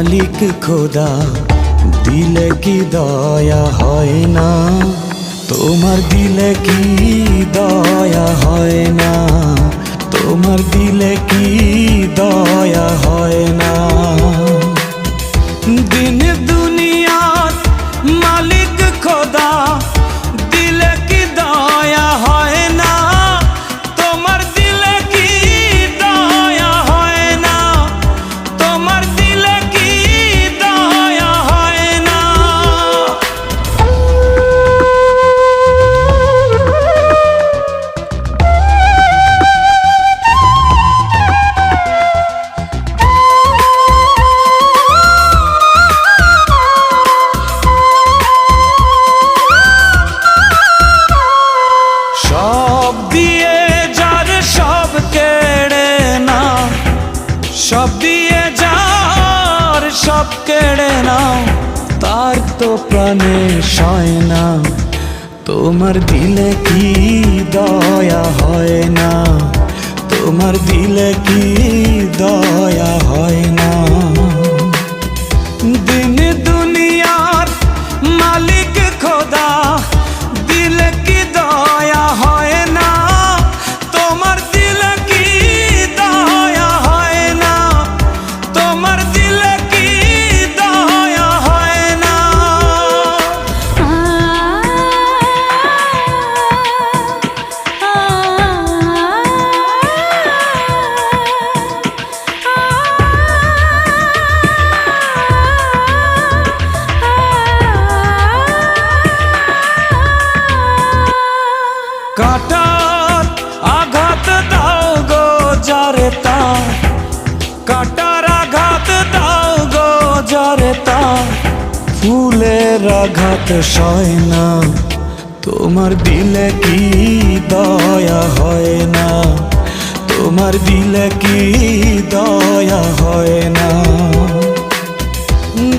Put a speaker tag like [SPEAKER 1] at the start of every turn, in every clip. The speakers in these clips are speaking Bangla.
[SPEAKER 1] মালিক খোদা দিলে কি দয়া হয় না? তোমার দিলে কি দয়া হয় না? তোমার দিলে কি দয়া হয় না? দিন দুনিয়ার মালিক খোদা দিলে কি দয়া হয় না? তোমার দিলে কি দয়া হয় না? তোমার দিলে কি দয়া হয় না? সব দিয়ে যার সব কেড়ে নাও, সব দিয়ে যার সব কেড়ে নাও, তার তো প্রাণে সয় না। তোমার দিলে কি দয়া হয় না? তোমার দিলে কি দয়া হয় না? দিন দুনিয়ার মালিক খোদা দিলে কি দয়া হয় না? তোমার দিলে কি দয়া হয় না? তোমার দিলে কি দয়া হয় না? কাটার আঘাত দাও গো যারে তার, কাটার আঘাত দাও গো যারে তার, ফুলের আঘাত সয় না। তোমার দিলে কি দয়া হয় না? তোমার দিলে কি দয়া হয় না?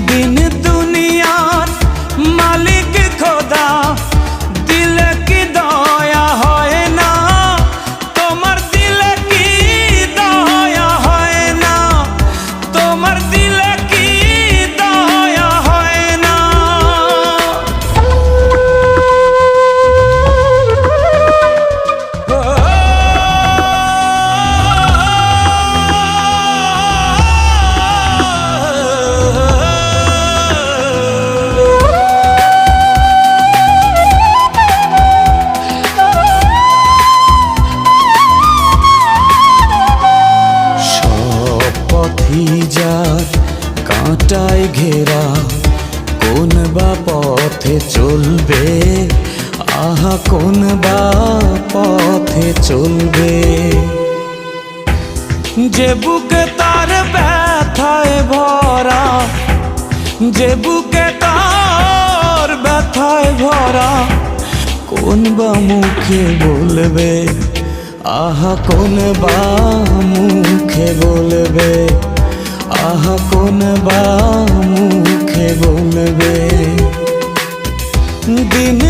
[SPEAKER 1] দিন দুনিয়ার মালিক খোদা দিলে কি দয়া হয় না? তোমার দিলে কি দয়া হয় না? তোমার দিলে কি দয়া হয় না? যার কাঁটায় ঘেরা, কোন বা পথে চলবে? আহা কোন বা পথে চলবে? যে বুকে তার ব্যথায় ভরা, যে বুকে তার ব্যথায় ভরা, কোন বা মুখে বলবে? আহা কোন বা মুখে বলবে? আহা কোন বা মুখে বলবে? দিন